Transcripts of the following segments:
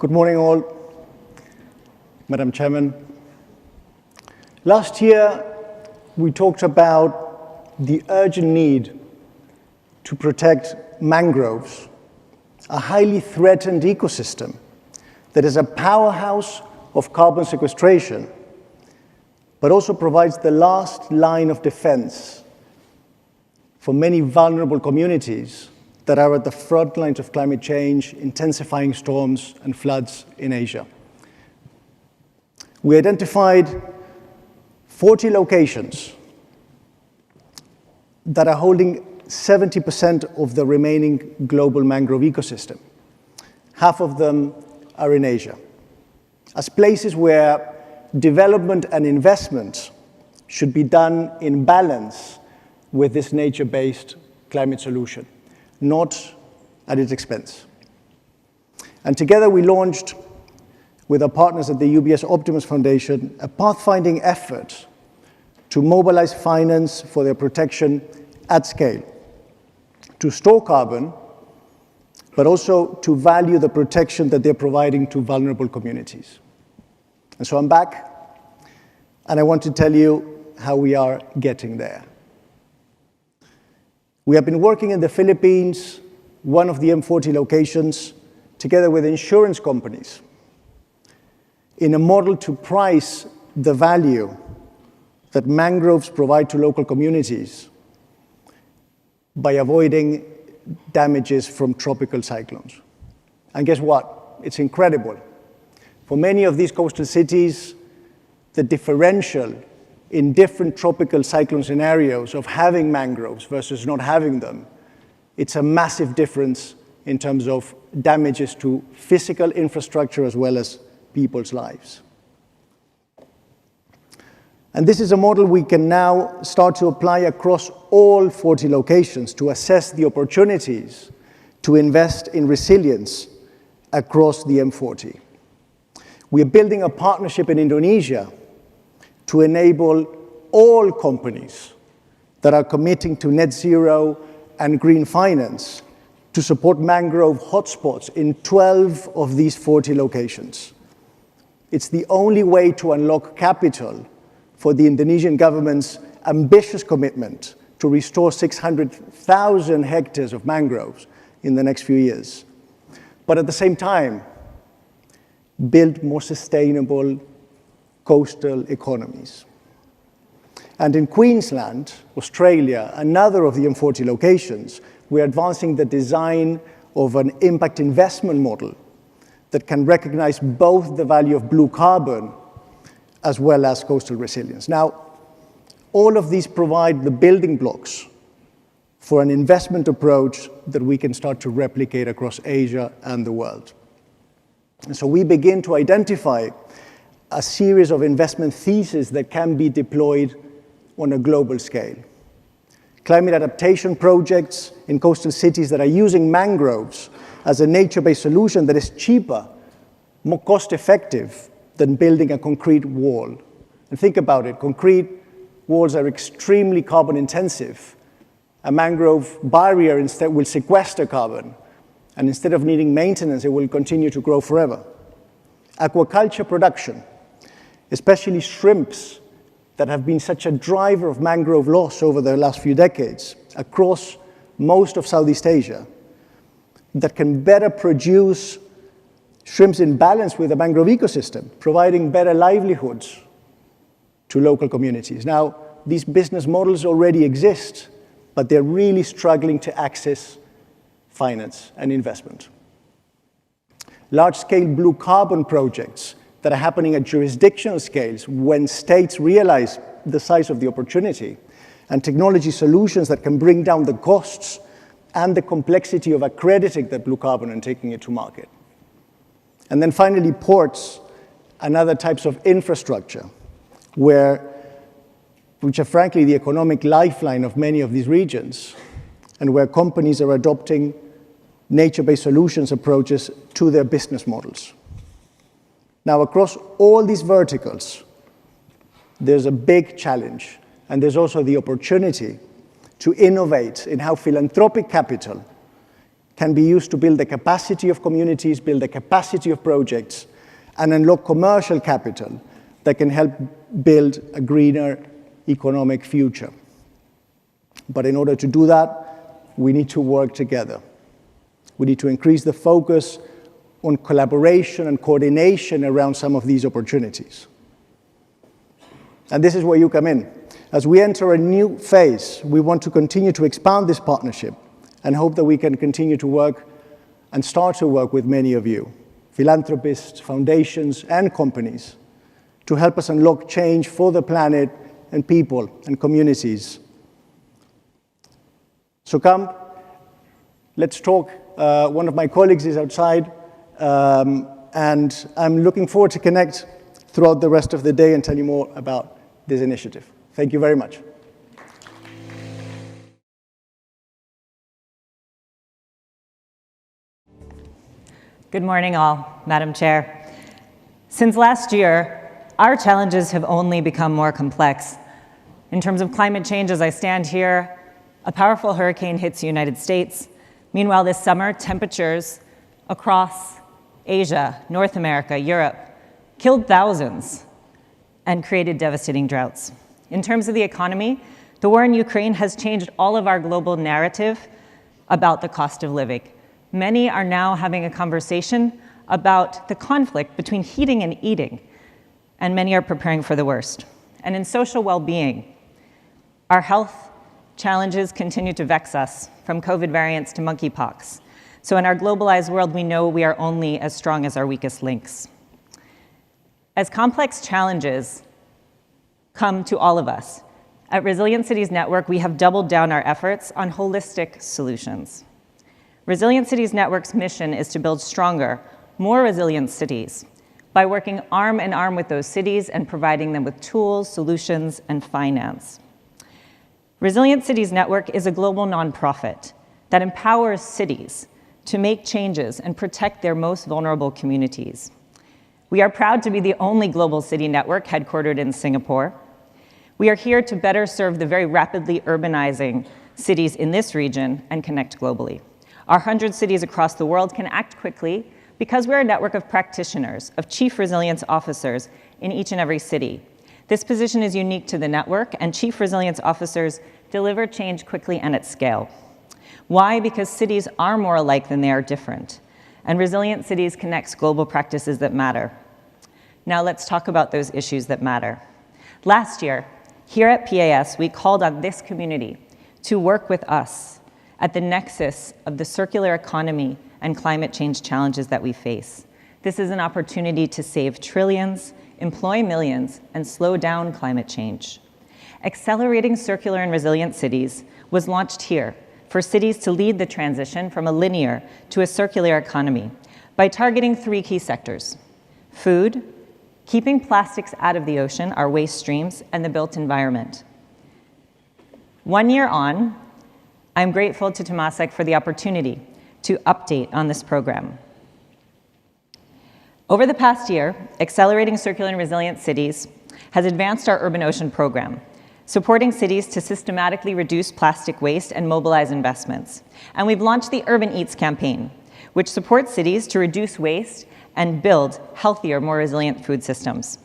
Good morning, all. Madam Chairman. Last year, we talked about the urgent need to protect mangroves, a highly threatened ecosystem that is a powerhouse of carbon sequestration, but also provides the last line of defense for many vulnerable communities that are at the front lines of climate change, intensifying storms and floods in Asia. We identified 40 locations that are holding 70% of the remaining global mangrove ecosystem. Half of them are in Asia, as places where development and investment should be done in balance with this nature-based climate solution, not at its expense. And together we launched, with our partners at the UBS Optimus Foundation, a pathfinding effort to mobilize finance for their protection at scale, to store carbon, but also to value the protection that they're providing to vulnerable communities. And so I'm back, and I want to tell you how we are getting there. We have been working in the Philippines, one of the M40 locations, together with insurance companies, in a model to price the value that mangroves provide to local communities by avoiding damages from tropical cyclones. And guess what? It's incredible. For many of these coastal cities, the differential in different tropical cyclone scenarios of having mangroves versus not having them, it's a massive difference in terms of damages to physical infrastructure as well as people's lives. And this is a model we can now start to apply across all 40 locations to assess the opportunities to invest in resilience across the M40. We are building a partnership in Indonesia to enable all companies that are committing to net zero and green finance to support mangrove hotspots in 12 of these 40 locations. It's the only way to unlock capital for the Indonesian government's ambitious commitment to restore 600,000 hectares of mangroves in the next few years. But at the same time, build more sustainable coastal economies. And in Queensland, Australia, another of the M40 locations, we're advancing the design of an impact investment model that can recognize both the value of blue carbon as well as coastal resilience. Now, all of these provide the building blocks for an investment approach that we can start to replicate across Asia and the world. And so we begin to identify a series of investment theses that can be deployed on a global scale. Climate adaptation projects in coastal cities that are using mangroves as a nature-based solution that is cheaper, more cost-effective than building a concrete wall. And think about it, concrete walls are extremely carbon intensive. A mangrove barrier instead will sequester carbon, and instead of needing maintenance, it will continue to grow forever. Aquaculture production, especially shrimps that have been such a driver of mangrove loss over the last few decades across most of Southeast Asia, that can better produce shrimps in balance with the mangrove ecosystem, providing better livelihoods to local communities. Now, these business models already exist, but they're really struggling to access finance and investment. Large-scale blue carbon projects that are happening at jurisdictional scales when states realize the size of the opportunity, and technology solutions that can bring down the costs and the complexity of accrediting that blue carbon and taking it to market. And then finally, ports and other types of infrastructure, which are frankly the economic lifeline of many of these regions, and where companies are adopting nature-based solutions approaches to their business models. Now, across all these verticals, there's a big challenge, and there's also the opportunity to innovate in how philanthropic capital can be used to build the capacity of communities, build the capacity of projects, and unlock commercial capital that can help build a greener economic future. But in order to do that, we need to work together. We need to increase the focus on collaboration and coordination around some of these opportunities. And this is where you come in. As we enter a new phase, we want to continue to expand this partnership and hope that we can continue to work and start to work with many of you, philanthropists, foundations, and companies, to help us unlock change for the planet and people and communities. So come, let's talk. One of my colleagues is outside, and I'm looking forward to connect throughout the rest of the day and tell you more about this initiative. Thank you very much. Good morning, all, Madam Chair. Since last year, our challenges have only become more complex. In terms of climate change, as I stand here, a powerful hurricane hits the United States. Meanwhile, this summer, temperatures across Asia, North America, Europe, killed thousands and created devastating droughts. In terms of the economy, the war in Ukraine has changed all of our global narrative about the cost of living. Many are now having a conversation about the conflict between heating and eating, and many are preparing for the worst. And in social well-being, our health challenges continue to vex us, from COVID variants to monkeypox. So in our globalized world, we know we are only as strong as our weakest links. As complex challenges come to all of us, at Resilient Cities Network, we have doubled down our efforts on holistic solutions. Resilient Cities Network's mission is to build stronger, more resilient cities by working arm in arm with those cities and providing them with tools, solutions, and finance. Resilient Cities Network is a global nonprofit that empowers cities to make changes and protect their most vulnerable communities. We are proud to be the only global city network headquartered in Singapore. We are here to better serve the very rapidly urbanizing cities in this region and connect globally. Our 100 cities across the world can act quickly because we're a network of practitioners, of chief resilience officers in each and every city. This position is unique to the network, and chief resilience officers deliver change quickly and at scale. Why? Because cities are more alike than they are different, and resilient cities connects global practices that matter. Now let's talk about those issues that matter. Last year, here at PAS, we called on this community to work with us at the nexus of the circular economy and climate change challenges that we face. This is an opportunity to save trillions, employ millions, and slow down climate change. Accelerating Circular and Resilient Cities was launched here for cities to lead the transition from a linear to a circular economy by targeting 3 key sectors: food, keeping plastics out of the ocean, our waste streams, and the built environment. 1 year on, I'm grateful to Temasek for the opportunity to update on this program. Over the past year, Accelerating Circular and Resilient Cities has advanced our Urban Ocean program, supporting cities to systematically reduce plastic waste and mobilize investments. And we've launched the Urban Eats campaign, which supports cities to reduce waste and build healthier, more resilient food systems.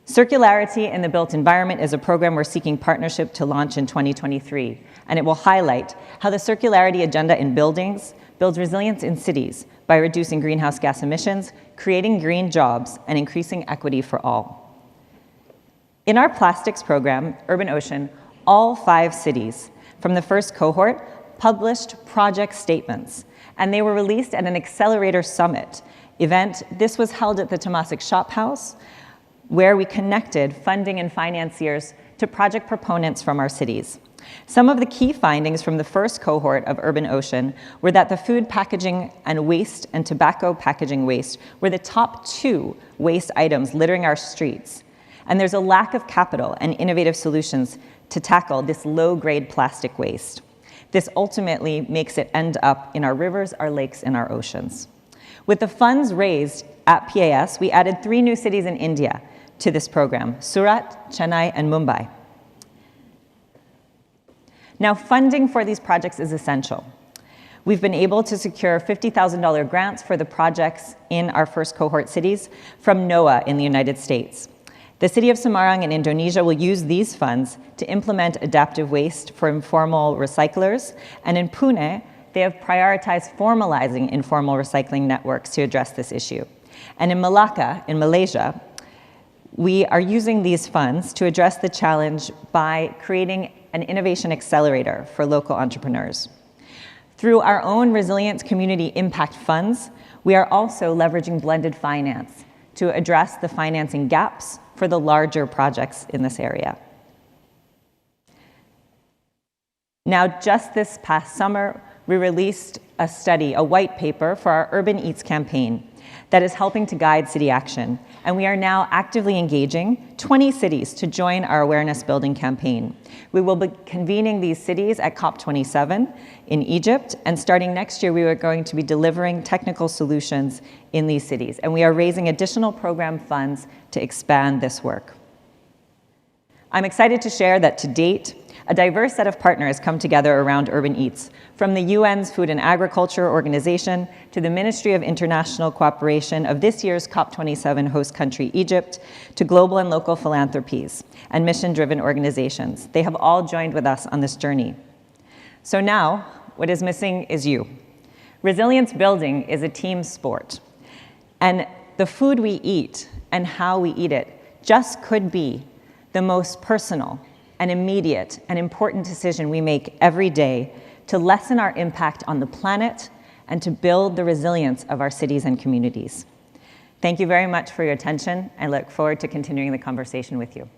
Circularity in the Built Environment is a program we're seeking partnership to launch in 2023, and it will highlight how the circularity agenda in buildings builds resilience in cities by reducing greenhouse gas emissions, creating green jobs, and increasing equity for all. In our plastics program, Urban Ocean, all 5 cities from the first cohort published project statements, and they were released at an Accelerator Summit event. This was held at the Temasek Shop House, where we connected funding and financiers to project proponents from our cities. Some of the key findings from the first cohort of Urban Ocean were that the food packaging and waste and tobacco packaging waste were the top 2 waste items littering our streets. And there's a lack of capital and innovative solutions to tackle this low-grade plastic waste. This ultimately makes it end up in our rivers, our lakes, and our oceans. With the funds raised at PAS, we added 3 new cities in India to this program: Surat, Chennai, and Mumbai. Now, funding for these projects is essential. We've been able to secure $50,000 grants for the projects in our first cohort cities from NOAA in the United States. The city of Semarang in Indonesia will use these funds to implement adaptive waste for informal recyclers, and in Pune, they have prioritized formalizing informal recycling networks to address this issue. And in Malacca, in Malaysia, we are using these funds to address the challenge by creating an innovation accelerator for local entrepreneurs. Through our own Resilience Community Impact Funds, we are also leveraging blended finance to address the financing gaps for the larger projects in this area. Now, just this past summer, we released a study, a white paper for our Urban Eats campaign that is helping to guide city action. And we are now actively engaging 20 cities to join our awareness building campaign. We will be convening these cities at COP27 in Egypt, and starting next year, we are going to be delivering technical solutions in these cities. And we are raising additional program funds to expand this work. I'm excited to share that to date, a diverse set of partners come together around Urban Eats, from the UN's Food and Agriculture Organization to the Ministry of International Cooperation of this year's COP27 host country, Egypt, to global and local philanthropies and mission-driven organizations. They have all joined with us on this journey. So now, what is missing is you. Resilience building is a team sport, and the food we eat and how we eat it just could be the most personal and immediate and important decision we make every day to lessen our impact on the planet and to build the resilience of our cities and communities. Thank you very much for your attention. I look forward to continuing the conversation with you.